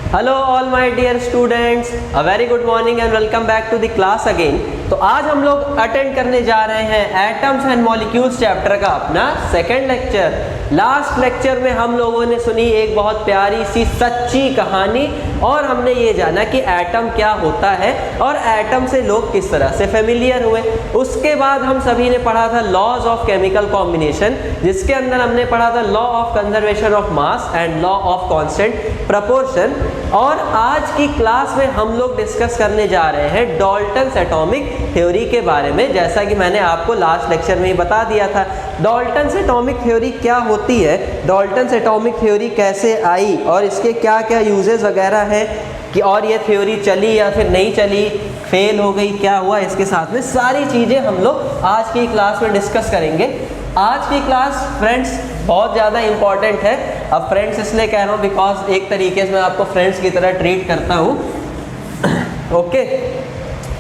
Hello all my dear students, a very good morning and welcome back to the class again. तो आज हम लोग attend करने जा रहे हैं एटम्स एंड मॉलिक्यूल्स चैप्टर का अपना सेकंड लेक्चर। लास्ट लेक्चर में हम लोगों ने सुनी एक बहुत प्यारी सी सच्ची कहानी और हमने ये जाना कि एटम क्या होता है और एटम से लोग किस तरह से फेमिलियर हुए। उसके बाद हम सभी ने पढ़ा था लॉज ऑफ केमिकल कॉम्बिनेशन, जिसके अंदर हमने पढ़ा था law of conservation of mass and law of constant proportion. और आज की क्लास में हम लोग डिस्कस करने जा रहे हैं डाल्टन्स एटॉमिक थ्योरी के बारे में। जैसा कि मैंने आपको लास्ट लेक्चर में ही बता दिया था, डाल्टन्स एटॉमिक थ्योरी क्या होती है, डाल्टन्स एटॉमिक थ्योरी कैसे आई और इसके क्या क्या यूजेस वगैरह हैं कि और ये थ्योरी चली या फिर नहीं चली, फेल हो गई, क्या हुआ, इसके साथ में सारी चीज़ें हम लोग आज की क्लास में डिस्कस करेंगे। आज की क्लास फ्रेंड्स बहुत ज़्यादा इम्पॉर्टेंट है। अब फ्रेंड्स इसलिए कह रहा हूँ बिकॉज एक तरीके से मैं आपको फ्रेंड्स की तरह ट्रीट करता हूँ। ओके,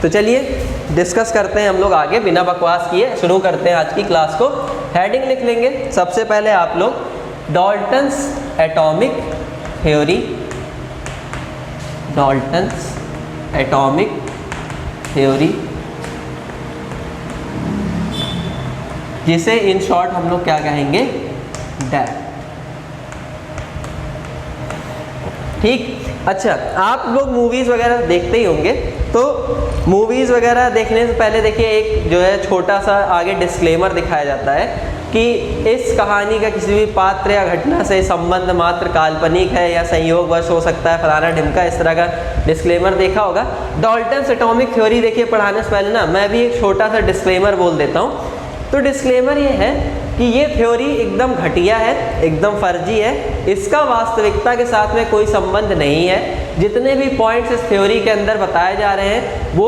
तो चलिए डिस्कस करते हैं हम लोग आगे, बिना बकवास किए शुरू करते हैं आज की क्लास को। हेडिंग लिख लेंगे सबसे पहले आप लोग Dalton's atomic theory, Dalton's atomic theory, जिसे इन शॉर्ट हम लोग क्या कहेंगे, डैट। ठीक, अच्छा, आप लोग मूवीज़ वगैरह देखते ही होंगे, तो मूवीज़ वगैरह देखने से पहले देखिए एक जो है छोटा सा आगे डिस्क्लेमर दिखाया जाता है कि इस कहानी का किसी भी पात्र या घटना से संबंध मात्र काल्पनिक है या संयोगवश हो सकता है, फलाना ढिमका, इस तरह का डिस्क्लेमर देखा होगा। डाल्टन्स एटॉमिक थ्योरी देखिए पढ़ाने से पहले ना मैं भी एक छोटा सा डिस्क्लेमर बोल देता हूँ। तो डिस्क्लेमर ये है कि ये थ्योरी एकदम घटिया है, एकदम फर्जी है, इसका वास्तविकता के साथ में कोई संबंध नहीं है। जितने भी पॉइंट्स इस थ्योरी के अंदर बताए जा रहे हैं वो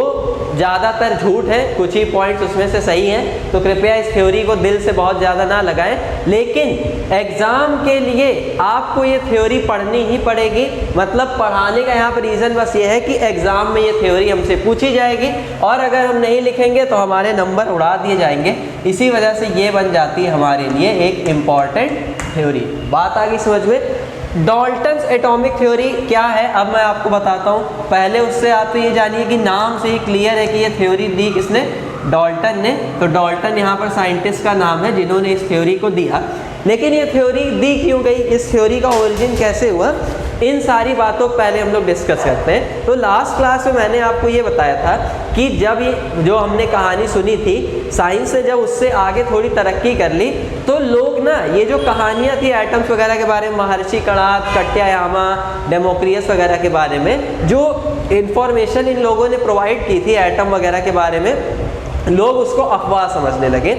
ज़्यादातर झूठ है, कुछ ही पॉइंट्स उसमें से सही हैं। तो कृपया इस थ्योरी को दिल से बहुत ज़्यादा ना लगाएं, लेकिन एग्ज़ाम के लिए आपको ये थ्योरी पढ़नी ही पड़ेगी। मतलब पढ़ाने का यहाँ पर रीज़न बस ये है कि एग्ज़ाम में ये थ्योरी हमसे पूछी जाएगी और अगर हम नहीं लिखेंगे तो हमारे नंबर उड़ा दिए जाएंगे। इसी वजह से ये बन जाती है हमारे लिए एक इम्पॉर्टेंट थ्योरी। बात आ गई समझ में? डाल्टन्स एटॉमिक थ्योरी क्या है अब मैं आपको बताता हूँ। पहले उससे आप तो ये जानिए कि नाम से ही क्लियर है कि ये थ्योरी दी किसने, डाल्टन ने। तो डाल्टन यहाँ पर साइंटिस्ट का नाम है जिन्होंने इस थ्योरी को दिया। लेकिन ये थ्योरी दी क्यों गई, इस थ्योरी का ओरिजिन कैसे हुआ, इन सारी बातों को पहले हम लोग डिस्कस करते हैं। तो लास्ट क्लास में मैंने आपको ये बताया था कि जब ये जो हमने कहानी सुनी थी, साइंस ने जब उससे आगे थोड़ी तरक्की कर ली तो लोग ना ये जो कहानियाँ थी एटम्स वगैरह के बारे में, महर्षि कणाद, कट्यायामा, डेमोक्रियस वगैरह के बारे में जो इन्फॉर्मेशन इन लोगों ने प्रोवाइड की थी एटम वगैरह के बारे में, लोग उसको अफवाह समझने लगे।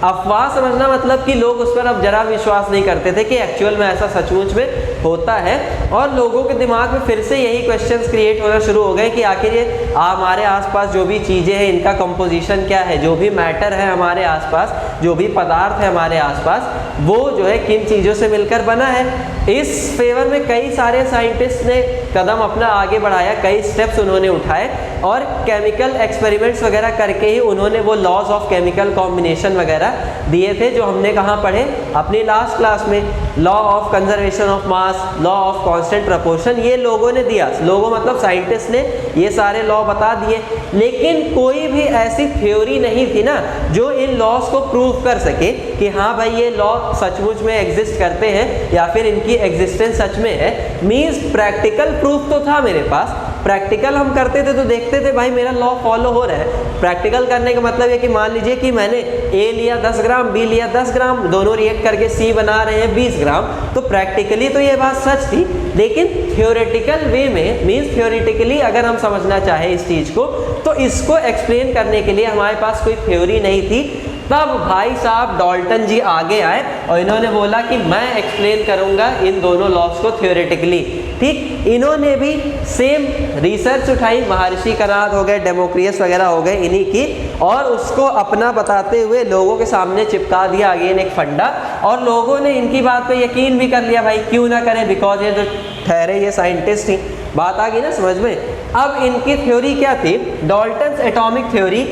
अफवाह समझना मतलब कि लोग उस पर अब जरा विश्वास नहीं करते थे कि एक्चुअल में ऐसा सचमुच में होता है। और लोगों के दिमाग में फिर से यही क्वेश्चंस क्रिएट होना शुरू हो गए कि आखिर ये हमारे आसपास जो भी चीज़ें हैं इनका कंपोजिशन क्या है, जो भी मैटर है हमारे आसपास, जो भी पदार्थ है हमारे आसपास, वो जो है किन चीज़ों से मिलकर बना है। इस फेवर में कई सारे साइंटिस्ट ने कदम अपना आगे बढ़ाया, कई स्टेप्स उन्होंने उठाए और केमिकल एक्सपेरिमेंट्स वगैरह करके ही उन्होंने वो लॉज ऑफ केमिकल कॉम्बिनेशन वगैरह दिए थे जो हमने कहाँ पढ़े, अपनी लास्ट क्लास में। Law of conservation of mass, law of constant proportion, ये लोगों ने दिया। लोगों मतलब साइंटिस्ट ने ये सारे लॉ बता दिए, लेकिन कोई भी ऐसी थ्योरी नहीं थी ना जो इन लॉज को प्रूव कर सके कि हाँ भाई ये लॉ सचमुच में एग्जिस्ट करते हैं या फिर इनकी एग्जिस्टेंस सच में है। मीन्स प्रैक्टिकल प्रूफ तो था मेरे पास, प्रैक्टिकल हम करते थे तो देखते थे भाई मेरा लॉ फॉलो हो रहा है। प्रैक्टिकल करने का मतलब है कि मान लीजिए कि मैंने ए लिया 10 ग्राम, बी लिया 10 ग्राम, दोनों रिएक्ट करके सी बना रहे हैं 20 ग्राम, तो प्रैक्टिकली तो ये बात सच थी। लेकिन थ्योरेटिकल वे में, मीन्स थ्योरेटिकली अगर हम समझना चाहें इस चीज़ को, तो इसको एक्सप्लेन करने के लिए हमारे पास कोई थ्योरी नहीं थी। तब भाई साहब डाल्टन जी आगे आए और इन्होंने बोला कि मैं एक्सप्लेन करूंगा इन दोनों लॉज को थ्योरेटिकली। ठीक, इन्होंने भी सेम रिसर्च उठाई, महर्षि कणाद हो गए, डेमोक्रियस वगैरह हो गए इन्हीं की, और उसको अपना बताते हुए लोगों के सामने चिपका दिया अगेन एक फंडा। और लोगों ने इनकी बात पे यकीन भी कर लिया, भाई क्यों ना करें, बिकॉज ये जो ठहरे ये साइंटिस्ट थी। बात आ गई ना समझ में? अब इनकी थ्योरी क्या थी, डाल्टन्स एटॉमिक थ्योरी।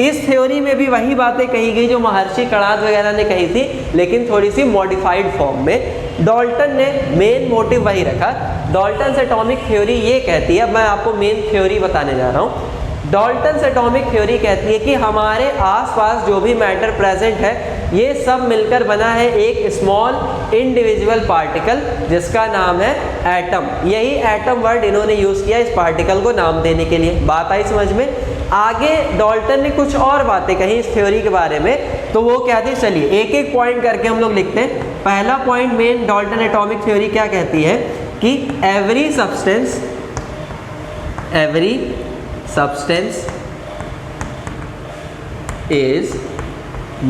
इस थ्योरी में भी वही बातें कही गई जो महर्षि कणाद वगैरह ने कही थी, लेकिन थोड़ी सी मॉडिफाइड फॉर्म में। डाल्टन ने मेन मोटिव वही रखा, डाल्टन्स एटॉमिक थ्योरी ये कहती है, अब मैं आपको मेन थ्योरी बताने जा रहा हूँ। डाल्टन्स एटॉमिक थ्योरी कहती है कि हमारे आसपास जो भी मैटर प्रेजेंट है ये सब मिलकर बना है एक स्मॉल इंडिविजुअल पार्टिकल जिसका नाम है एटम। यही एटम वर्ड इन्होंने यूज़ किया इस पार्टिकल को नाम देने के लिए। बात आई समझ में? आगे डाल्टन ने कुछ और बातें कही इस थ्योरी के बारे में, तो वो क्या थी, चलिए एक एक पॉइंट करके हम लोग लिखते हैं। पहला point main Dalton atomic theory क्या कहती है कि every substance is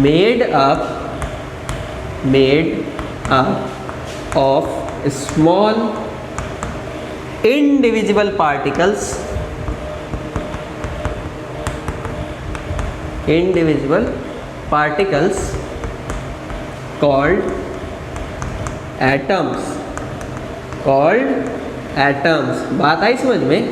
made up of small indivisible particles called atoms। बात आई समझ में?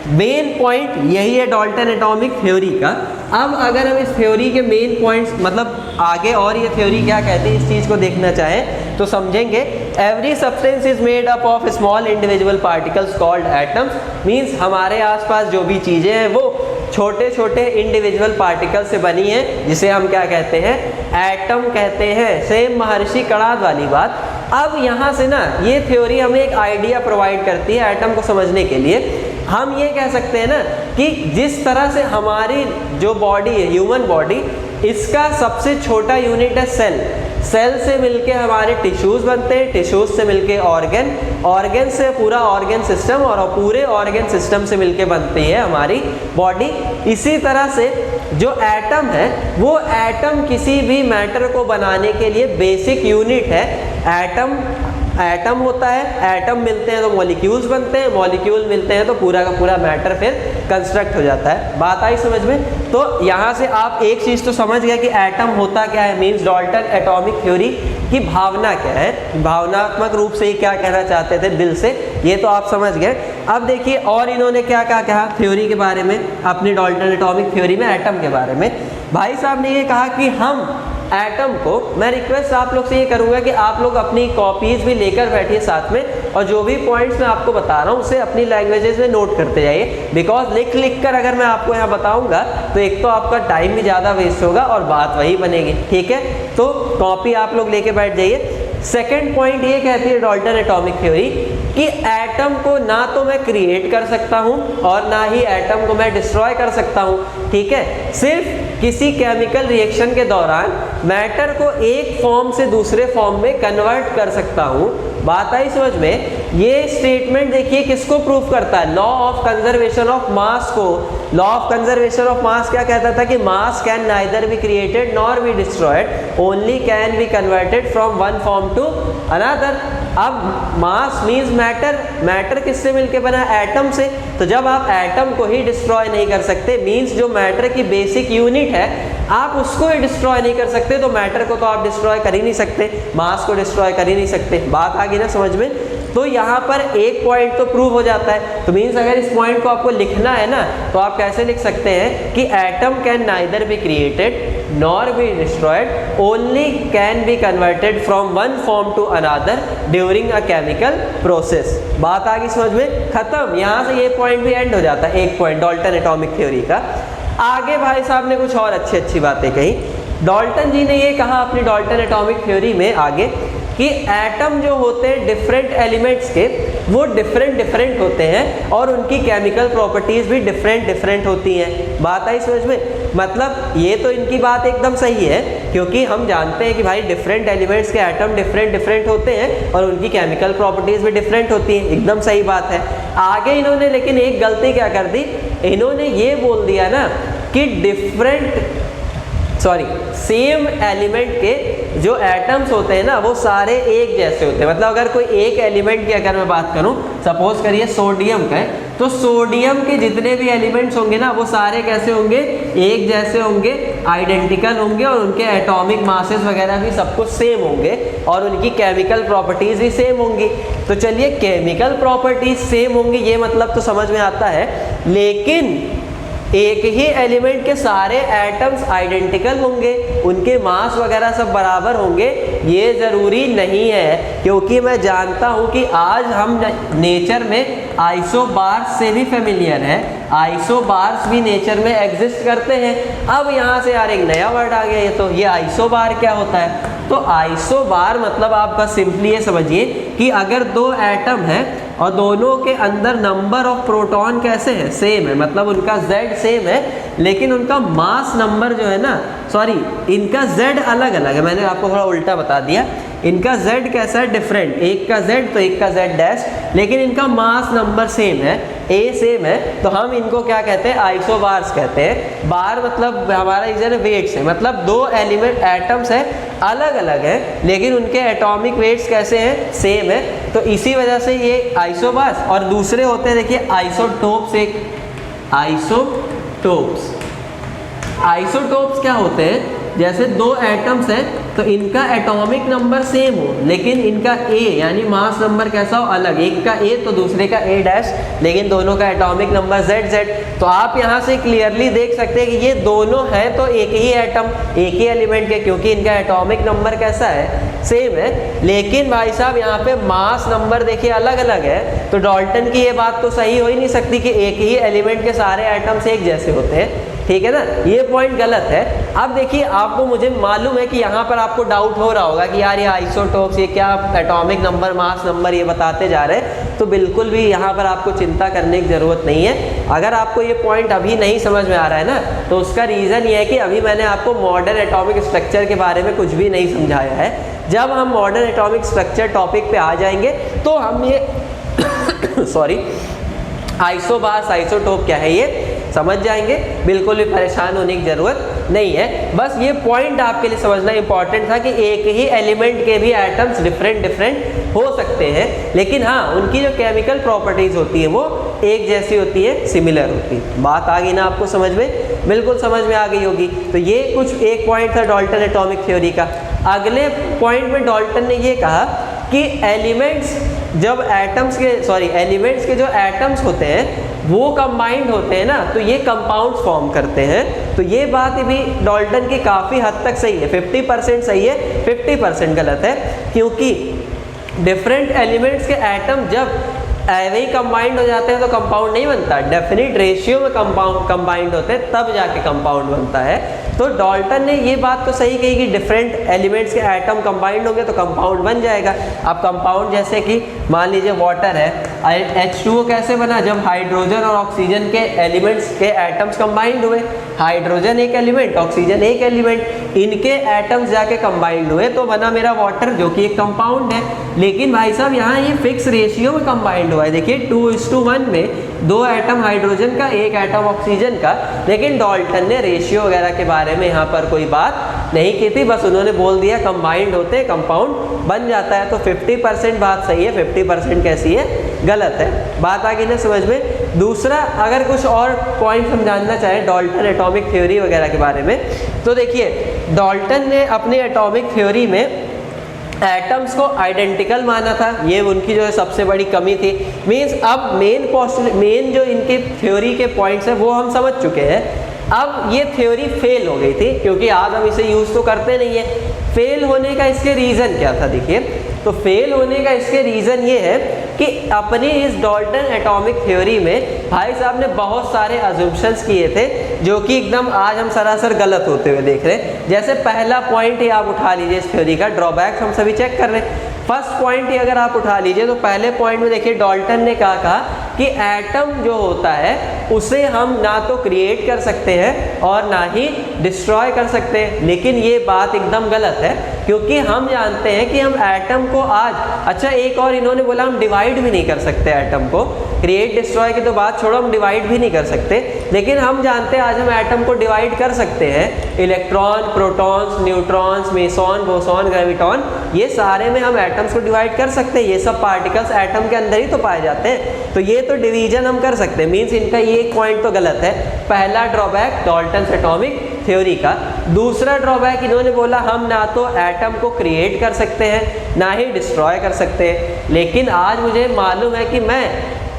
मेन पॉइंट यही है डाल्टन एटॉमिक थ्योरी का। अब अगर हम इस थ्योरी के मेन पॉइंट्स मतलब आगे और ये थ्योरी क्या कहती है इस चीज़ को देखना चाहें तो समझेंगे। Every substance is made up of small individual particles called atoms. Means हमारे आसपास जो भी चीज़ें हैं वो छोटे छोटे इंडिविजुअल पार्टिकल से बनी है, जिसे हम क्या कहते हैं, एटम कहते हैं। सेम महर्षि कणाद वाली बात। अब यहाँ से ना ये थ्योरी हमें एक आइडिया प्रोवाइड करती है एटम को समझने के लिए। हम ये कह सकते हैं ना कि जिस तरह से हमारी जो बॉडी है, ह्यूमन बॉडी, इसका सबसे छोटा यूनिट है सेल। सेल से मिलके हमारे टिश्यूज बनते हैं, टिश्यूज से मिलके ऑर्गन, ऑर्गन से पूरा ऑर्गन सिस्टम, और पूरे ऑर्गन सिस्टम से मिलके बनती है हमारी बॉडी। इसी तरह से जो एटम है वो एटम किसी भी मैटर को बनाने के लिए बेसिक यूनिट है। एटम होता है, एटम मिलते हैं तो मॉलिक्यूल्स बनते हैं, मॉलिक्यूल मिलते हैं तो पूरा का पूरा मैटर फिर कंस्ट्रक्ट हो जाता है। बात आई समझ में? तो यहाँ से आप एक चीज़ तो समझ गए कि एटम होता क्या है, मीन्स डाल्टन एटॉमिक थ्योरी की भावना क्या है, भावनात्मक रूप से ये क्या कहना चाहते थे दिल से, ये तो आप समझ गए। अब देखिए और इन्होंने क्या क्या कहा थ्योरी के बारे में, अपनी डाल्टन एटॉमिक थ्योरी में एटम के बारे में। भाई साहब ने ये कहा कि हम एटम को, मैं रिक्वेस्ट आप लोग से ये करूँगा कि आप लोग अपनी कॉपीज़ भी लेकर बैठिए साथ में, और जो भी पॉइंट्स मैं आपको बता रहा हूँ उसे अपनी लैंग्वेजेस में नोट करते जाइए। बिकॉज लिख कर अगर मैं आपको यहाँ बताऊँगा तो एक तो आपका टाइम भी ज़्यादा वेस्ट होगा और बात वही बनेगी। ठीक है, तो कॉपी आप लोग लेके बैठ जाइए। सेकेंड पॉइंट ये कहती है डाल्टन एटॉमिक थ्योरी कि एटम को ना तो मैं क्रिएट कर सकता हूँ और ना ही एटम को मैं डिस्ट्रॉय कर सकता हूँ। ठीक है, सिर्फ किसी केमिकल रिएक्शन के दौरान मैटर को एक फॉर्म से दूसरे फॉर्म में कन्वर्ट कर सकता हूँ। बात आई समझ में? ये स्टेटमेंट देखिए किसको प्रूव करता है, law of conservation of mass को। लॉ ऑफ कंजर्वेशन ऑफ मास क्या कहता था कि mass can neither be created nor be destroyed, only can be converted from one form to another. अब मास मीन्स मैटर, मैटर किससे मिलके बना, एटम से। तो जब आप एटम को ही डिस्ट्रॉय नहीं कर सकते, मीन्स जो मैटर की बेसिक यूनिट है आप उसको ही डिस्ट्रॉय नहीं कर सकते, तो मैटर को तो आप डिस्ट्रॉय कर ही नहीं सकते, मास को डिस्ट्रॉय कर ही नहीं सकते। बात आ गई ना समझ में? तो यहाँ पर एक पॉइंट तो प्रूव हो जाता है। तो मीन्स अगर इस पॉइंट को आपको लिखना है ना तो आप कैसे लिख सकते हैं कि atom can neither be created nor be destroyed, only can be converted from one form to another during a chemical process. बात आ गई समझ में? खत्म। यहाँ से ये पॉइंट भी एंड हो जाता है, एक पॉइंट डाल्टन एटॉमिक थ्योरी का। आगे भाई साहब ने कुछ और अच्छी अच्छी बातें कही। डाल्टन जी ने ये कहा अपनी डाल्टन एटॉमिक थ्योरी में आगे कि एटम जो होते हैं डिफरेंट एलिमेंट्स के, वो डिफरेंट होते हैं और उनकी केमिकल प्रॉपर्टीज़ भी डिफरेंट होती हैं। बात आई समझ में? मतलब ये तो इनकी बात एकदम सही है, क्योंकि हम जानते हैं कि भाई डिफरेंट एलिमेंट्स के एटम डिफरेंट होते हैं और उनकी केमिकल प्रॉपर्टीज़ भी डिफरेंट होती हैं, एकदम सही बात है। आगे इन्होंने लेकिन एक गलती क्या कर दी, इन्होंने ये बोल दिया ना कि सेम एलिमेंट के जो एटम्स होते हैं ना वो सारे एक जैसे होते हैं। मतलब अगर कोई एक एलिमेंट की अगर मैं बात करूं, सपोज करिए सोडियम का है, तो सोडियम के जितने भी एलिमेंट्स होंगे ना वो सारे कैसे होंगे, एक जैसे होंगे, आइडेंटिकल होंगे, और उनके एटॉमिक मासेस वगैरह भी सब कुछ सेम होंगे और उनकी केमिकल प्रॉपर्टीज़ भी सेम होंगी। तो चलिए केमिकल प्रॉपर्टीज सेम होंगी ये मतलब तो समझ में आता है, लेकिन एक ही एलिमेंट के सारे एटम्स आइडेंटिकल होंगे, उनके मास वगैरह सब बराबर होंगे, ये ज़रूरी नहीं है, क्योंकि मैं जानता हूँ कि आज हम नेचर में आइसोबार्स से भी फेमिलियर है, आइसोबार्स भी नेचर में एग्जिस्ट करते हैं। अब यहाँ से यार एक नया वर्ड आ गया, ये आइसोबार क्या होता है? तो आइसोबार मतलब आप बस सिंपली ये समझिए कि अगर दो एटम है और दोनों के अंदर नंबर ऑफ प्रोटॉन कैसे है, सेम है, मतलब उनका Z सेम है, लेकिन उनका मास नंबर जो है ना, सॉरी इनका Z अलग अलग है, मैंने आपको थोड़ा उल्टा बता दिया, इनका Z कैसा है, डिफरेंट, एक का Z तो एक का Z डैश, लेकिन इनका मास नंबर सेम है, A सेम है, तो हम इनको क्या कहते हैं, आइसोबार्स कहते हैं। बार मतलब हमारा रीजन है वेट्स है, मतलब दो एलिमेंट एटम्स है अलग अलग है, लेकिन उनके एटॉमिक वेट्स कैसे हैं, सेम है, तो इसी वजह से ये आइसोबार्स। और दूसरे होते हैं देखिए आइसोटोप्स, एक आइसोटोप्स, आइसोटोप्स क्या होते हैं, जैसे दो एटम्स हैं तो इनका एटॉमिक नंबर सेम हो, लेकिन इनका A यानी मास नंबर कैसा हो, अलग, एक का A तो दूसरे का A डैश, लेकिन दोनों का एटॉमिक नंबर Z। तो आप यहाँ से क्लियरली देख सकते हैं कि ये दोनों हैं तो एक ही एटम, एक ही एलिमेंट के, क्योंकि इनका एटॉमिक नंबर कैसा है, सेम है, लेकिन भाई साहब यहाँ पे मास नंबर देखिए अलग अलग है। तो डाल्टन की ये बात तो सही हो ही नहीं सकती कि एक ही एलिमेंट के सारे एटम्स एक जैसे होते हैं, ठीक है ना, ये पॉइंट गलत है। अब देखिए आपको, मुझे मालूम है कि यहाँ पर आपको डाउट हो रहा होगा कि यार ये आइसोटोप्स, ये क्या एटॉमिक नंबर मास नंबर ये बताते जा रहे हैं, तो बिल्कुल भी यहाँ पर आपको चिंता करने की ज़रूरत नहीं है। अगर आपको ये पॉइंट अभी नहीं समझ में आ रहा है ना, तो उसका रीज़न ये है कि अभी मैंने आपको मॉडर्न एटॉमिक स्ट्रक्चर के बारे में कुछ भी नहीं समझाया है। जब हम मॉडर्न एटॉमिक स्ट्रक्चर टॉपिक पे आ जाएंगे तो हम ये सॉरी आइसोबार्स, आइसोटोप क्या है ये समझ जाएंगे, बिल्कुल भी परेशान होने की ज़रूरत नहीं है। बस ये पॉइंट आपके लिए समझना इंपॉर्टेंट था कि एक ही एलिमेंट के भी एटम्स डिफरेंट हो सकते हैं, लेकिन हाँ उनकी जो केमिकल प्रॉपर्टीज़ होती है वो एक जैसी होती है, सिमिलर होती है। बात आ गई ना आपको समझ में, बिल्कुल समझ में आ गई होगी। तो ये कुछ एक पॉइंट था डाल्टन एटॉमिक थ्योरी का। अगले पॉइंट में डाल्टन ने ये कहा कि एलिमेंट्स जब एटम्स के, सॉरी एलिमेंट्स के जो एटम्स होते हैं वो कंबाइंड होते हैं ना, तो ये कंपाउंड्स फॉर्म करते हैं। तो ये बात भी डाल्टन की काफ़ी हद तक सही है, 50% सही है, 50% गलत है, क्योंकि डिफरेंट एलिमेंट्स के एटम जब ऐसे ही कंबाइंड हो जाते हैं तो कंपाउंड नहीं बनता, डेफिनेट रेशियो में कंबाइंड होते हैं तब जाके कंपाउंड बनता है। तो डाल्टन ने ये बात तो सही कही कि डिफरेंट एलिमेंट्स के एटम कंबाइंड होंगे तो कंपाउंड बन जाएगा। अब कंपाउंड जैसे कि मान लीजिए वाटर है, H2O कैसे बना, जब हाइड्रोजन और ऑक्सीजन के एलिमेंट्स के एटम्स कंबाइंड हुए, हाइड्रोजन एक एलिमेंट, ऑक्सीजन एक एलिमेंट, इनके एटम्स जाके कंबाइंड हुए तो बना मेरा वाटर, जो कि एक कंपाउंड है। लेकिन भाई साहब यहाँ ये फिक्स रेशियो में कंबाइंड हुआ है, देखिए 2:1 में दो एटम हाइड्रोजन का, एक एटम ऑक्सीजन का, लेकिन डाल्टन ने रेशियो वगैरह के बारे में यहाँ पर कोई बात नहीं की थी, बस उन्होंने बोल दिया कंबाइंड होते हैं कंपाउंड बन जाता है। तो 50% बात सही है, 50% कैसी है, गलत है। बात आ गई ना समझ में। दूसरा, अगर कुछ और पॉइंट हम जानना चाहें डाल्टन एटॉमिक थ्योरी वगैरह के बारे में, तो देखिए डाल्टन ने अपनी एटॉमिक थ्योरी में एटम्स को आइडेंटिकल माना था, ये उनकी जो है सबसे बड़ी कमी थी। मीन्स अब मेन जो इनके थ्योरी के पॉइंट्स हैं वो हम समझ चुके हैं। अब ये थ्योरी फेल हो गई थी, क्योंकि आज हम इसे यूज़ तो करते नहीं है। फेल होने का इसके रीज़न क्या था, देखिए तो फेल होने का इसके रीज़न ये है कि अपनी इस डाल्टन एटॉमिक थ्योरी में भाई साहब ने बहुत सारे अजम्पशंस किए थे जो कि एकदम आज हम सरासर गलत होते हुए देख रहे हैं। जैसे पहला पॉइंट ही आप उठा लीजिए इस थ्योरी का, ड्रॉबैक्स हम सभी चेक कर रहे हैं। फर्स्ट पॉइंट ही अगर आप उठा लीजिए तो पहले पॉइंट में देखिए डाल्टन ने कहा कि एटम जो होता है उसे हम ना तो क्रिएट कर सकते हैं और ना ही डिस्ट्रॉय कर सकते हैं। लेकिन ये बात एकदम गलत है, क्योंकि हम जानते हैं कि हम एटम को आज, अच्छा एक और इन्होंने बोला हम डिवाइड भी नहीं कर सकते एटम को, क्रिएट डिस्ट्रॉय की तो बात छोड़ो, हम डिवाइड भी नहीं कर सकते। लेकिन हम जानते हैं आज हम एटम को डिवाइड कर सकते हैं, electron, protons, neutrons, meson, boson, graviton, ये सारे में हम एटम्स को डिवाइड कर सकते हैं। ये सब पार्टिकल्स एटम के अंदर ही तो पाए जाते हैं, तो ये तो डिवीजन हम कर सकते हैं। मीन्स इनका ये एक पॉइंट तो गलत है, पहला ड्रॉबैक डाल्टन एटॉमिक थ्योरी का। दूसरा ड्रॉबैक इन्होंने बोला हम ना तो एटम को क्रिएट कर सकते हैं ना ही डिस्ट्रॉय कर सकते हैं। लेकिन आज मुझे मालूम है कि मैं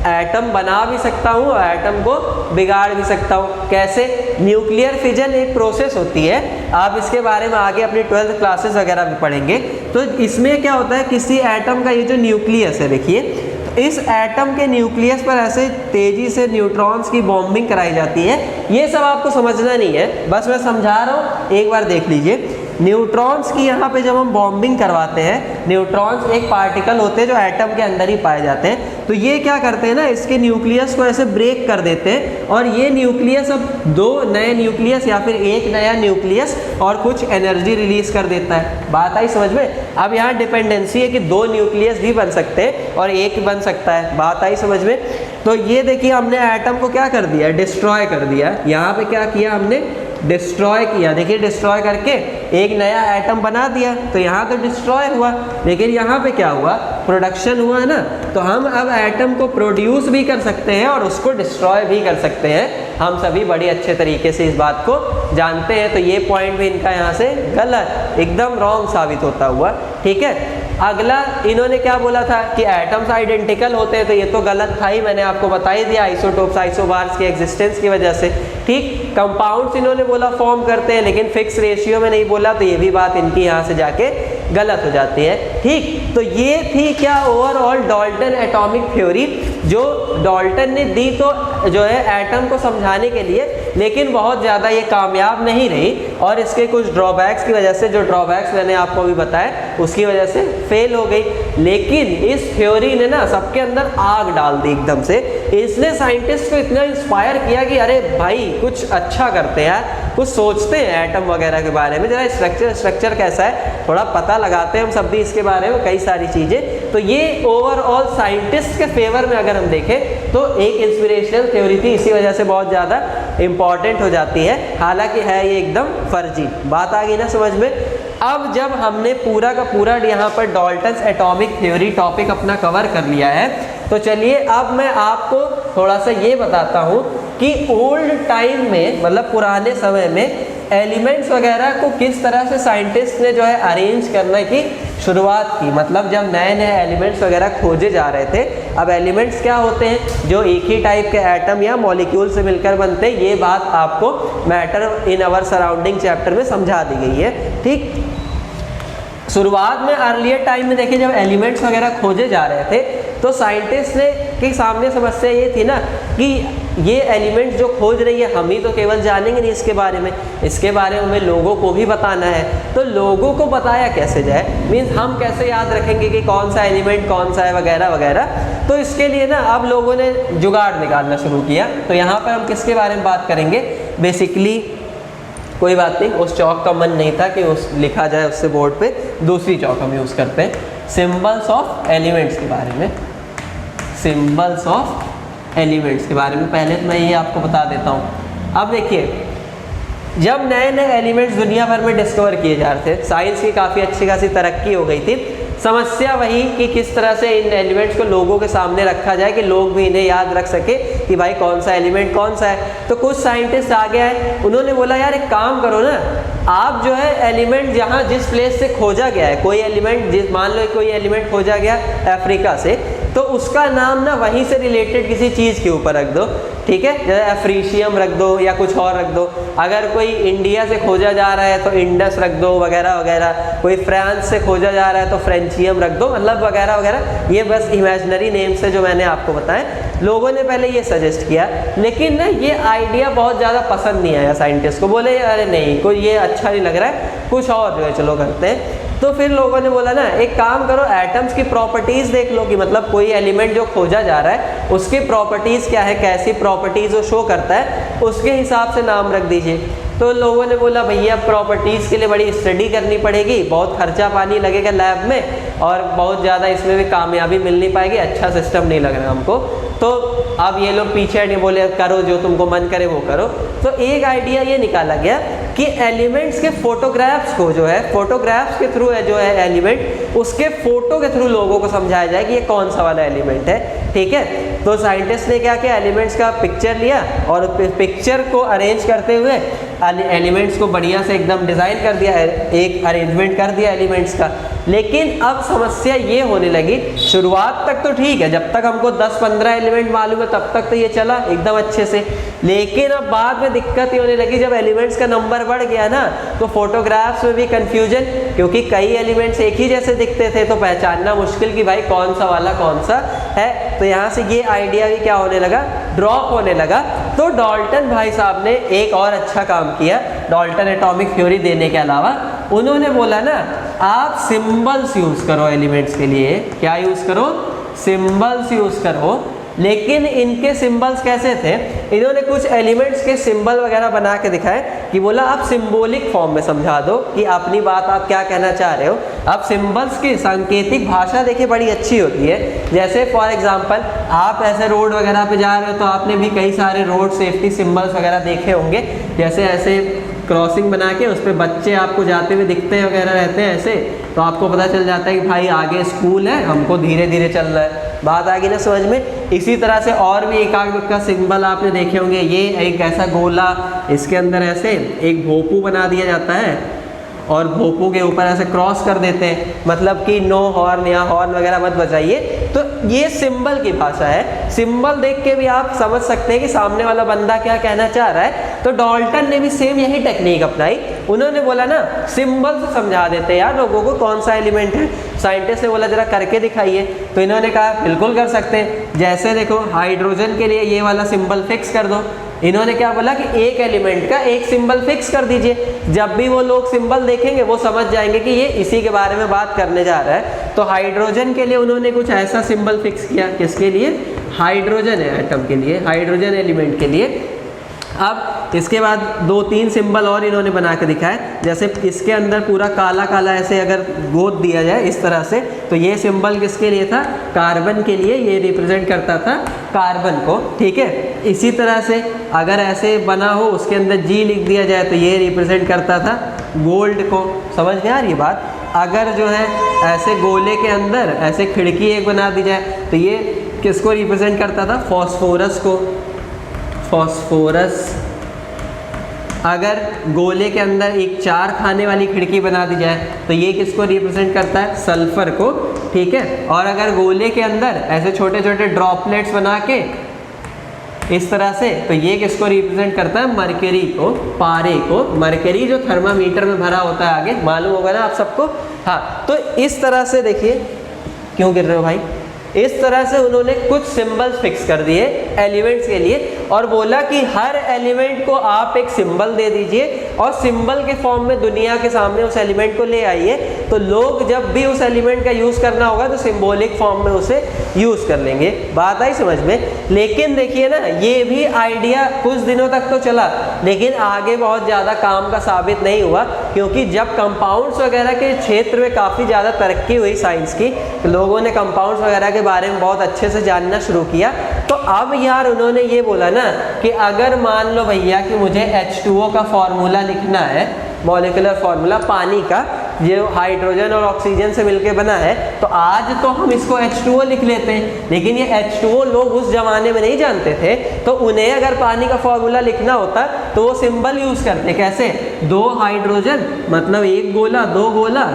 एटम बना भी सकता हूँ और एटम को बिगाड़ भी सकता हूँ। कैसे? न्यूक्लियर फिजन एक प्रोसेस होती है, आप इसके बारे में आगे अपनी 12th क्लासेस वगैरह में पढ़ेंगे। तो इसमें क्या होता है, किसी एटम का ये जो न्यूक्लियस है, देखिए इस एटम के न्यूक्लियस पर ऐसे तेजी से न्यूट्रॉन्स की बॉम्बिंग कराई जाती है। ये सब आपको समझना नहीं है, बस मैं समझा रहा हूँ, एक बार देख लीजिए। न्यूट्रॉन्स की यहाँ पे जब हम बॉम्बिंग करवाते हैं, न्यूट्रॉन्स एक पार्टिकल होते हैं जो एटम के अंदर ही पाए जाते हैं, तो ये क्या करते हैं ना, इसके न्यूक्लियस को ऐसे ब्रेक कर देते हैं और ये न्यूक्लियस अब 2 नए न्यूक्लियस या फिर एक नया न्यूक्लियस और कुछ एनर्जी रिलीज कर देता है। बात आई समझ में? अब यहाँ डिपेंडेंसी है कि 2 न्यूक्लियस भी बन सकते हैं और एक बन सकता है। बात आई समझ में? तो ये देखिए हमने एटम को क्या कर दिया, डिस्ट्रॉय कर दिया। यहाँ पे क्या किया हमने, डिस्ट्रॉय किया। देखिए डिस्ट्रॉय करके एक नया एटम बना दिया, तो यहाँ तो डिस्ट्रॉय हुआ, लेकिन यहाँ पे क्या हुआ, प्रोडक्शन हुआ है ना। तो हम अब एटम को प्रोड्यूस भी कर सकते हैं और उसको डिस्ट्रॉय भी कर सकते हैं। हम सभी बड़ी अच्छे तरीके से इस बात को जानते हैं। तो ये पॉइंट भी इनका यहाँ से गलत, एकदम रॉन्ग साबित होता हुआ। ठीक है, अगला इन्होंने क्या बोला था कि एटम्स आइडेंटिकल होते हैं, तो ये तो गलत था ही, मैंने आपको बता ही दिया आइसोटोप्स आइसोबार्स की एग्जिस्टेंस की वजह से। ठीक, कंपाउंड्स इन्होंने बोला फॉर्म करते हैं, लेकिन फिक्स रेशियो में नहीं बोला, तो ये भी बात इनकी यहाँ से जाके गलत हो जाती है। ठीक, तो ये थी क्या ओवरऑल डाल्टन एटॉमिक थ्योरी, जो डाल्टन ने दी तो जो है एटम को समझाने के लिए, लेकिन बहुत ज़्यादा ये कामयाब नहीं रही और इसके कुछ ड्रॉबैक्स की वजह से, जो ड्रॉबैक्स मैंने आपको अभी बताया, उसकी वजह से फेल हो गई। लेकिन इस थ्योरी ने ना सबके अंदर आग डाल दी एकदम से। इसने साइंटिस्ट को इतना इंस्पायर किया कि अरे भाई कुछ अच्छा करते हैं यार, कुछ सोचते हैं एटम वगैरह के बारे में, जरा स्ट्रक्चर कैसा है थोड़ा पता लगाते हैं हम सब भी इसके बारे में, कई सारी चीज़ें। तो ये ओवरऑल साइंटिस्ट के फेवर में अगर हम देखें तो एक इंस्पिरेशनल थ्योरी थी, इसी वजह से बहुत ज़्यादा इंपॉर्टेंट हो जाती है। हालांकि है ये एकदम फर्जी। बात आ गई ना समझ में? अब जब हमने पूरा का पूरा यहाँ पर डाल्टन्स एटॉमिक थ्योरी टॉपिक अपना कवर कर लिया है, तो चलिए अब मैं आपको थोड़ा सा ये बताता हूँ कि ओल्ड टाइम में, मतलब पुराने समय में एलिमेंट्स वगैरह को किस तरह से साइंटिस्ट ने जो है अरेंज करने की शुरुआत की। मतलब जब नए नए एलिमेंट्स वगैरह खोजे जा रहे थे। अब एलिमेंट्स क्या होते हैं, जो एक ही टाइप के एटम या मॉलिक्यूल से मिलकर बनते हैं। ये बात आपको matter in our surrounding chapter में समझा दी गई है। ठीक, शुरुआत में अर्लियर टाइम में देखिए जब एलिमेंट्स वगैरह खोजे जा रहे थे, तो साइंटिस्ट ने के सामने समस्या ये थी ना कि ये एलिमेंट्स जो खोज रही है, हम ही तो केवल जानेंगे नहीं इसके बारे में, इसके बारे में हमें लोगों को भी बताना है। तो लोगों को बताया कैसे जाए, मीन्स हम कैसे याद रखेंगे कि कौन सा एलिमेंट कौन सा है वगैरह वगैरह। तो इसके लिए ना अब लोगों ने जुगाड़ निकालना शुरू किया। तो यहाँ पर हम किसके बारे में बात करेंगे, बेसिकली कोई बात नहीं, उस चौक का मन नहीं था कि उस लिखा जाए उससे बोर्ड पे, दूसरी चौक हम यूज़ करते हैं। सिंबल्स ऑफ एलिमेंट्स के बारे में, सिंबल्स ऑफ एलिमेंट्स के बारे में पहले तो मैं ये आपको बता देता हूँ। अब देखिए जब नए नए एलिमेंट्स दुनिया भर में डिस्कवर किए जा रहे थे, साइंस की काफ़ी अच्छी खासी तरक्की हो गई थी। समस्या वही कि किस तरह से इन एलिमेंट्स को लोगों के सामने रखा जाए कि लोग भी इन्हें याद रख सके कि भाई कौन सा एलिमेंट कौन सा है। तो कुछ साइंटिस्ट आ गया है, उन्होंने बोला यार एक काम करो ना, आप जो है एलिमेंट जहाँ जिस प्लेस से खोजा गया है, कोई एलिमेंट जिस, मान लो कोई एलिमेंट खोजा गया अफ्रीका से, तो उसका नाम ना वहीं से रिलेटेड किसी चीज़ के ऊपर रख दो। ठीक है, जैसे अफ्रीशियम रख दो या कुछ और रख दो। अगर कोई इंडिया से खोजा जा रहा है तो इंडस रख दो वगैरह वगैरह। कोई फ्रांस से खोजा जा रहा है तो फ्रेंचियम रख दो, मतलब वगैरह वगैरह। ये बस इमेजिनरी नेम्स है जो मैंने आपको बताए। लोगों ने पहले ये सजेस्ट किया, लेकिन ना ये आइडिया बहुत ज़्यादा पसंद नहीं आया साइंटिस्ट को। बोले अरे नहीं, कोई ये अच्छा नहीं लग रहा है, कुछ और जो है चलो करते हैं। तो फिर लोगों ने बोला ना एक काम करो, एटम्स की प्रॉपर्टीज़ देख लो कि मतलब कोई एलिमेंट जो खोजा जा रहा है उसकी प्रॉपर्टीज़ क्या है, कैसी प्रॉपर्टीज़ वो शो करता है, उसके हिसाब से नाम रख दीजिए। तो लोगों ने बोला भैया प्रॉपर्टीज़ के लिए बड़ी स्टडी करनी पड़ेगी, बहुत खर्चा पानी लगेगा लैब में और बहुत ज़्यादा इसमें भी कामयाबी मिल नहीं पाएगी, अच्छा सिस्टम नहीं लग रहा हमको। तो अब ये लोग पीछे नहीं बोले करो जो तुमको मन करे वो करो। तो एक आइडिया ये निकाला गया कि एलिमेंट्स के फोटोग्राफ्स को जो है, फोटोग्राफ्स के थ्रू है जो है एलिमेंट, उसके फोटो के थ्रू लोगों को समझाया जाए कि ये कौन सा वाला एलिमेंट है। ठीक है, तो साइंटिस्ट ने क्या किया, एलिमेंट्स का पिक्चर लिया और पिक्चर को अरेंज करते हुए एलिमेंट्स को बढ़िया से एकदम डिज़ाइन कर दिया, एक अरेंजमेंट कर दिया एलिमेंट्स का। लेकिन अब समस्या ये होने लगी शुरुआत तक तो ठीक है, जब तक हमको 10-15 एलिमेंट मालूम है तब तक तो ये चला एकदम अच्छे से। लेकिन अब बाद में दिक्कत ये होने लगी, जब एलिमेंट्स का नंबर बढ़ गया ना तो फोटोग्राफ्स में भी कंफ्यूजन, क्योंकि कई एलिमेंट्स एक ही जैसे दिखते थे तो पहचानना मुश्किल कि भाई कौन सा वाला कौन सा है। तो यहाँ से ये आइडिया भी क्या होने लगा, ड्रॉप होने लगा। तो डाल्टन भाई साहब ने एक और अच्छा काम किया, डाल्टन एटॉमिक थ्योरी देने के अलावा उन्होंने बोला ना आप सिंबल्स यूज करो एलिमेंट्स के लिए। क्या यूज करो, सिंबल्स यूज करो। लेकिन इनके सिंबल्स कैसे थे, इन्होंने कुछ एलिमेंट्स के सिंबल वगैरह बना के दिखाए कि बोला आप सिंबॉलिक फॉर्म में समझा दो कि अपनी बात आप क्या कहना चाह रहे हो। अब सिंबल्स की सांकेतिक भाषा देखिए बड़ी अच्छी होती है। जैसे फॉर एग्जांपल आप ऐसे रोड वगैरह पे जा रहे हो तो आपने भी कई सारे रोड सेफ्टी सिंबल्स वगैरह देखे होंगे, जैसे ऐसे क्रॉसिंग बना के उस पर बच्चे आपको जाते हुए दिखते वगैरह रहते हैं ऐसे, तो आपको पता चल जाता है कि भाई आगे स्कूल है, हमको धीरे धीरे चलना है। बात आ गई ना समझ में। इसी तरह से और भी एक आग का सिंबल आपने देखे होंगे, ये एक ऐसा गोला, इसके अंदर ऐसे एक भोपू बना दिया जाता है और भोपू के ऊपर ऐसे क्रॉस कर देते हैं, मतलब कि नो हॉर्न या हॉर्न वगैरह मत बजाइए। तो ये सिंबल की भाषा है। सिंबल देख के भी आप समझ सकते हैं कि सामने वाला बंदा क्या कहना चाह रहा है। तो डाल्टन ने भी सेम यही टेक्निक अपनाई। उन्होंने बोला ना सिंबल से समझा देते हैं यार लोगों को कौन सा एलिमेंट है। साइंटिस्ट ने बोला जरा करके दिखाइए, तो इन्होंने कहा बिल्कुल कर सकते हैं। जैसे देखो हाइड्रोजन के लिए ये वाला सिंबल फिक्स कर दो। इन्होंने क्या बोला कि एक एलिमेंट का एक सिंबल फिक्स कर दीजिए, जब भी वो लोग सिंबल देखेंगे वो समझ जाएंगे कि ये इसी के बारे में बात करने जा रहा है। तो हाइड्रोजन के लिए उन्होंने कुछ ऐसा सिंबल फिक्स किया, किसके लिए, हाइड्रोजन एटम के लिए, हाइड्रोजन एलिमेंट के लिए। अब इसके बाद 2-3 सिंबल और इन्होंने बना के दिखाए, जैसे इसके अंदर पूरा काला काला ऐसे अगर गोद दिया जाए इस तरह से, तो ये सिंबल किसके लिए था, कार्बन के लिए, ये रिप्रेजेंट करता था कार्बन को, ठीक है। इसी तरह से अगर ऐसे बना हो उसके अंदर जी लिख दिया जाए तो ये रिप्रेजेंट करता था गोल्ड को। समझ में आ रही बात। अगर जो है ऐसे गोले के अंदर ऐसे खिड़की एक बना दी जाए तो ये किसको रिप्रेजेंट करता था, फॉस्फोरस को, फॉस्फोरस। अगर गोले के अंदर एक 4 खाने वाली खिड़की बना दी जाए तो ये किसको रिप्रेजेंट करता है, सल्फर को, ठीक है। और अगर गोले के अंदर ऐसे छोटे छोटे ड्रॉपलेट्स बना के इस तरह से, तो ये किसको रिप्रेजेंट करता है, मरकरी को, पारे को। मरकरी जो थर्मामीटर में भरा होता है, आगे मालूम होगा ना आप सबको। हाँ, तो इस तरह से देखिए, क्यों गिर रहे हो भाई, इस तरह से उन्होंने कुछ सिंबल्स फिक्स कर दिए एलिमेंट्स के लिए और बोला कि हर एलिमेंट को आप एक सिंबल दे दीजिए और सिंबल के फॉर्म में दुनिया के सामने उस एलिमेंट को ले आइए, तो लोग जब भी उस एलिमेंट का यूज़ करना होगा तो सिंबॉलिक फॉर्म में उसे यूज़ कर लेंगे। बात आई समझ में। लेकिन देखिए ना, ये भी आइडिया कुछ दिनों तक तो चला, लेकिन आगे बहुत ज़्यादा काम का साबित नहीं हुआ, क्योंकि जब कंपाउंड्स वगैरह के क्षेत्र में काफ़ी ज़्यादा तरक्की हुई साइंस की, तो लोगों ने कंपाउंड्स वगैरह के बारे में बहुत अच्छे से जानना शुरू किया। तो अब यार उन्होंने ये बोला ना कि अगर मान लो भैया कि मुझे H2O का फॉर्मूला लिखना है, मॉलिक्यूलर फॉर्मूला पानी का, जो हाइड्रोजन और ऑक्सीजन से मिलके बना है, तो आज तो हम इसको H2O लिख लेते हैं, लेकिन ये H2O लोग उस जमाने में नहीं जानते थे। तो उन्हें अगर पानी का फॉर्मूला लिखना होता तो वो सिंबल यूज करते, कैसे, 2 हाइड्रोजन मतलब एक गोला, 2 गोला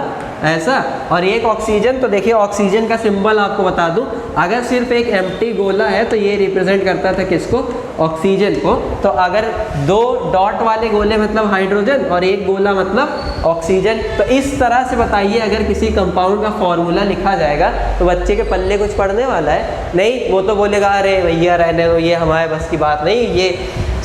ऐसा, और एक ऑक्सीजन। तो देखिए ऑक्सीजन का सिंबल आपको बता दूं, अगर सिर्फ एक एम्प्टी गोला है तो ये रिप्रेजेंट करता था किसको, ऑक्सीजन को। तो अगर 2 डॉट वाले गोले मतलब हाइड्रोजन और एक गोला मतलब ऑक्सीजन। तो इस तरह से बताइए अगर किसी कंपाउंड का फॉर्मूला लिखा जाएगा तो बच्चे के पल्ले कुछ पढ़ने वाला है नहीं। वो तो बोलेगा अरे भैया रहने दो, ये हमारे बस की बात नहीं, ये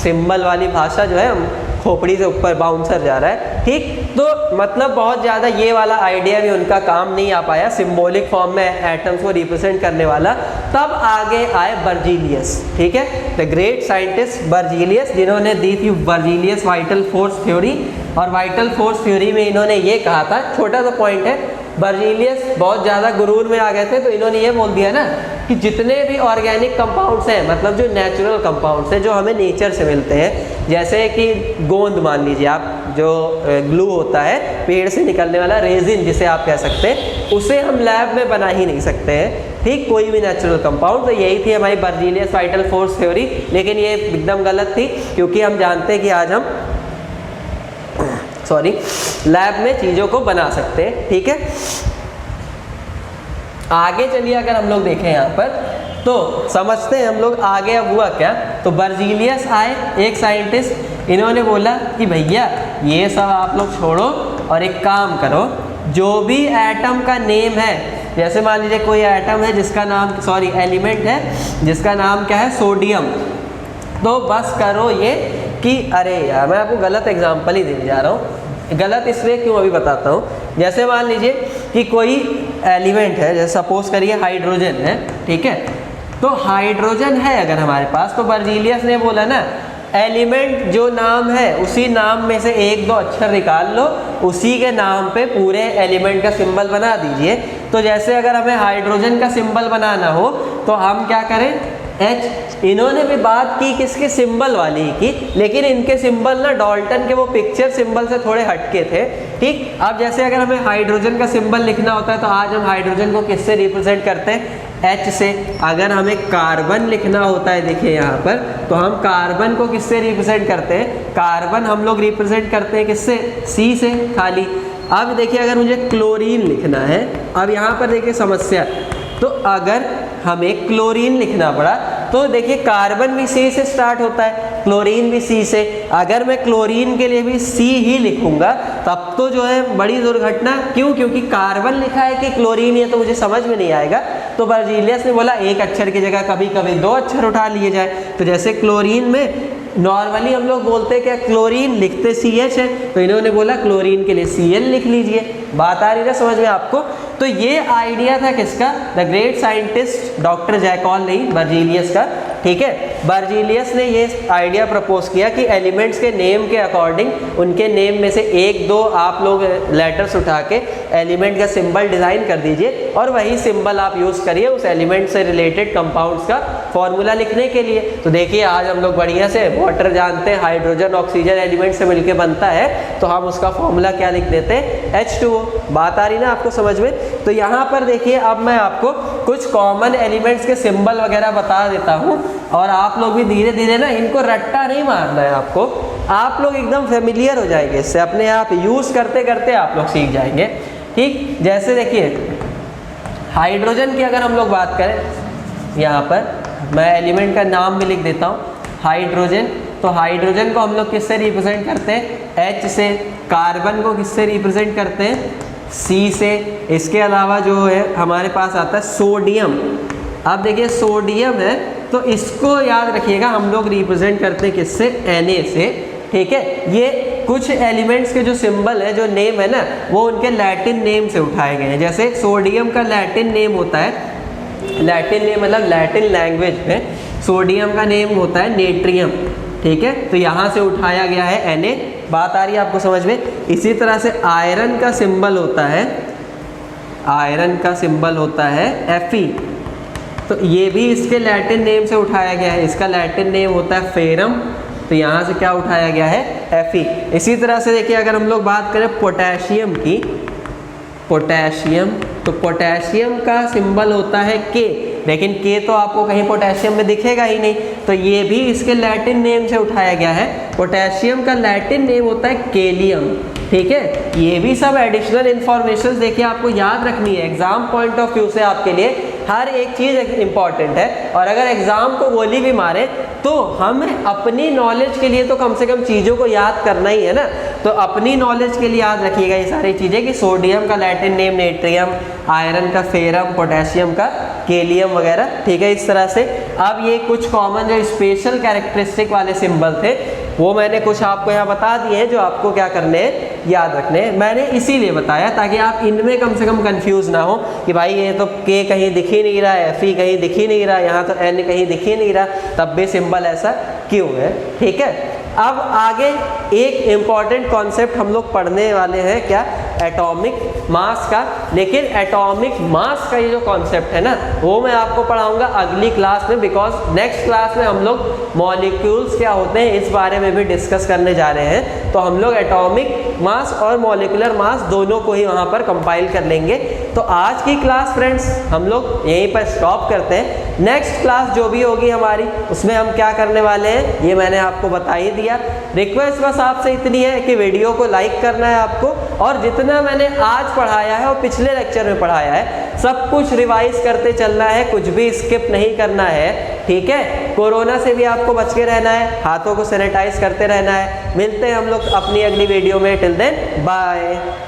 सिंबल वाली भाषा जो है खोपड़ी से ऊपर बाउंसर जा रहा है, ठीक। तो मतलब बहुत ज़्यादा ये वाला आइडिया भी उनका काम नहीं आ पाया, सिंबॉलिक फॉर्म में एटम्स को रिप्रेजेंट करने वाला। तब आगे आए बर्जीलियस, ठीक है, द ग्रेट साइंटिस्ट बर्जीलियस, जिन्होंने दी थी बर्जीलियस वाइटल फोर्स थ्योरी। और वाइटल फोर्स थ्योरी में इन्होंने ये कहा था, छोटा सा पॉइंट है, बर्जीलियस बहुत ज़्यादा गुरूर में आ गए थे, तो इन्होंने ये बोल दिया ना कि जितने भी ऑर्गेनिक कंपाउंड्स हैं, मतलब जो नेचुरल कंपाउंड्स हैं जो हमें नेचर से मिलते हैं, जैसे कि गोंद मान लीजिए आप, जो ग्लू होता है पेड़ से निकलने वाला, रेजिन जिसे आप कह सकते हैं, उसे हम लैब में बना ही नहीं सकते हैं, ठीक, कोई भी नेचुरल कंपाउंड। तो यही थी हमारी बर्जीलियस वाइटल फोर्स थ्योरी, लेकिन ये एकदम गलत थी, क्योंकि हम जानते हैं कि आज हम लैब में चीज़ों को बना सकते हैं, ठीक है। आगे चलिए अगर हम लोग देखें यहाँ पर तो समझते हैं हम लोग आगे अब हुआ क्या। तो बर्जीलियस आए, एक साइंटिस्ट, इन्होंने बोला कि भैया ये सब आप लोग छोड़ो और एक काम करो, जो भी एटम का नेम है, जैसे मान लीजिए कोई एटम है जिसका नाम एलिमेंट है जिसका नाम क्या है सोडियम, तो बस करो ये कि अरे यार मैं आपको गलत एग्जाम्पल ही देने जा रहा हूँ, गलत इसलिए क्यों अभी बताता हूँ। जैसे मान लीजिए कि कोई एलिमेंट है, जैसे सपोज करिए हाइड्रोजन है, ठीक है, तो हाइड्रोजन है अगर हमारे पास, तो बर्जीलियस ने बोला ना एलिमेंट जो नाम है उसी नाम में से एक दो अक्षर निकाल लो, उसी के नाम पे पूरे एलिमेंट का सिंबल बना दीजिए। तो जैसे अगर हमें हाइड्रोजन का सिंबल बनाना हो तो हम क्या करें, H। इन्होंने भी बात की किसके सिंबल वाली की, लेकिन इनके सिंबल ना डाल्टन के वो पिक्चर सिंबल से थोड़े हटके थे, ठीक। अब जैसे अगर हमें हाइड्रोजन का सिंबल लिखना होता है तो आज हम हाइड्रोजन को किससे रिप्रेजेंट करते हैं, H से। अगर हमें कार्बन लिखना होता है, देखिए यहाँ पर, तो हम कार्बन को किससे रिप्रेजेंट करते हैं, कार्बन हम लोग रिप्रेजेंट करते हैं किससे, C से खाली। अब देखिए अगर मुझे क्लोरीन लिखना है, अब यहाँ पर देखिए समस्या, तो अगर हमें क्लोरीन लिखना पड़ा तो देखिए कार्बन भी C से स्टार्ट होता है, क्लोरीन भी C से। अगर मैं क्लोरीन के लिए भी C ही लिखूंगा तब तो जो है बड़ी दुर्घटना, क्यों, क्योंकि कार्बन लिखा है कि क्लोरीन, ये तो मुझे समझ में नहीं आएगा। तो बर्जीलियस ने बोला एक अक्षर की जगह कभी कभी दो अक्षर उठा लिए जाए। तो जैसे क्लोरीन में नॉर्मली हम लोग बोलते हैं क्या, क्लोरीन लिखते CH है, तो इन्होंने बोला क्लोरीन के लिए Cl लिख लीजिए। बात आ रही है समझ में आपको। तो ये आइडिया था किसका, the great scientist doctor jackal, नहीं बर्जीलियस का, ठीक है। बर्जीलियस ने ये आइडिया प्रपोज किया कि एलिमेंट्स के नेम के अकॉर्डिंग उनके नेम में से एक दो आप लोग लेटर्स उठा के एलिमेंट का सिंबल डिज़ाइन कर दीजिए और वही सिंबल आप यूज़ करिए उस एलिमेंट से रिलेटेड कंपाउंड्स का फॉर्मूला लिखने के लिए। तो देखिए आज हम लोग बढ़िया से वाटर जानते हैं, हाइड्रोजन ऑक्सीजन एलिमेंट से मिलकर बनता है, तो हम उसका फॉर्मूला क्या लिख देते हैं, H2O। बात आ रही ना आपको समझ में। तो यहाँ पर देखिए अब मैं आपको कुछ कॉमन एलिमेंट्स के सिंबल वगैरह बता देता हूँ और आप लोग भी धीरे धीरे ना इनको रट्टा नहीं मारना है आपको, आप लोग एकदम फेमिलियर हो जाएंगे इससे, अपने आप यूज़ करते करते आप लोग सीख जाएंगे, ठीक। जैसे देखिए हाइड्रोजन की अगर हम लोग बात करें, यहाँ पर मैं एलिमेंट का भी लिख देता हूँ हाइड्रोजन। तो हाइड्रोजन को हम लोग किससे रिप्रेजेंट करते हैं, H से। कार्बन को किससे रिप्रेजेंट करते हैं, C से। इसके अलावा जो है हमारे पास आता है सोडियम। अब देखिए सोडियम है तो इसको याद रखिएगा हम लोग रिप्रेजेंट करते हैं किससे, Na से, ठीक है। ये कुछ एलिमेंट्स के जो सिंबल है, जो नेम है ना, वो उनके लैटिन नेम से उठाए गए हैं। जैसे सोडियम का लैटिन नेम होता है, लैटिन नेम मतलब लैटिन लैंग्वेज में सोडियम का नेम होता है नेट्रियम, ठीक है। तो यहाँ से उठाया गया है Na। बात आ रही है आपको समझ में। इसी तरह से आयरन का सिंबल होता है, आयरन का सिंबल होता है Fe। तो ये भी इसके लैटिन नेम से उठाया गया है, इसका लैटिन नेम होता है फेरम। तो यहाँ से क्या उठाया गया है, Fe। इसी तरह से देखिए अगर हम लोग बात करें पोटेशियम की, पोटेशियम, तो पोटेशियम का सिंबल होता है K, लेकिन K तो आपको कहीं पोटेशियम में दिखेगा ही नहीं, तो ये भी इसके लैटिन नेम से उठाया गया है। पोटेशियम का लैटिन नेम होता है केलियम, ठीक है। ये भी सब एडिशनल इन्फॉर्मेशन देखिए आपको याद रखनी है, एग्जाम पॉइंट ऑफ व्यू से आपके लिए हर एक चीज़ इंपॉर्टेंट है। और अगर एग्जाम को गोली भी मारे तो हम अपनी नॉलेज के लिए तो कम से कम चीज़ों को याद करना ही है ना। तो अपनी नॉलेज के लिए याद रखिएगा ये सारी चीज़ें कि सोडियम का लैटिन नेम नेट्रियम, आयरन का फेरम, पोटेशियम का केलियम वगैरह, ठीक है। इस तरह से अब ये कुछ कॉमन जो स्पेशल कैरेक्टरिस्टिक वाले सिंबल थे वो मैंने कुछ आपको यहाँ बता दिए हैं, जो आपको क्या करने हैं, याद रखने हैं। मैंने इसीलिए बताया ताकि आप इनमें कम से कम कंफ्यूज ना हो कि भाई ये तो K कहीं दिख ही नहीं रहा है, Fe कहीं दिख ही नहीं रहा, यहाँ तो N कहीं दिख ही नहीं रहा, तब भी सिंबल ऐसा क्यों है, ठीक है। अब आगे एक इम्पॉर्टेंट कॉन्सेप्ट हम लोग पढ़ने वाले हैं, क्या, एटॉमिक मास का। लेकिन एटॉमिक मास का ये जो कॉन्सेप्ट है ना, वो मैं आपको पढ़ाऊंगा अगली क्लास में, बिकॉज नेक्स्ट क्लास में हम लोग मॉलिक्यूल्स क्या होते हैं इस बारे में भी डिस्कस करने जा रहे हैं। तो हम लोग एटॉमिक मास और मॉलिक्यूलर मास दोनों को ही वहाँ पर कंपाइल कर लेंगे। तो आज की क्लास फ्रेंड्स हम लोग यहीं पर स्टॉप करते हैं। नेक्स्ट क्लास जो भी होगी हमारी, उसमें हम क्या करने वाले हैं ये मैंने आपको बता ही दिया। रिक्वेस्ट बस आपसे इतनी है कि वीडियो को लाइक करना है आपको, और जितना मैंने आज पढ़ाया है और पिछले लेक्चर में पढ़ाया है सब कुछ रिवाइज करते चलना है, कुछ भी स्किप नहीं करना है, ठीक है। कोरोना से भी आपको बच के रहना है, हाथों को सैनिटाइज करते रहना है। मिलते हैं हम लोग अपनी अगली वीडियो में, टिल देन बाय।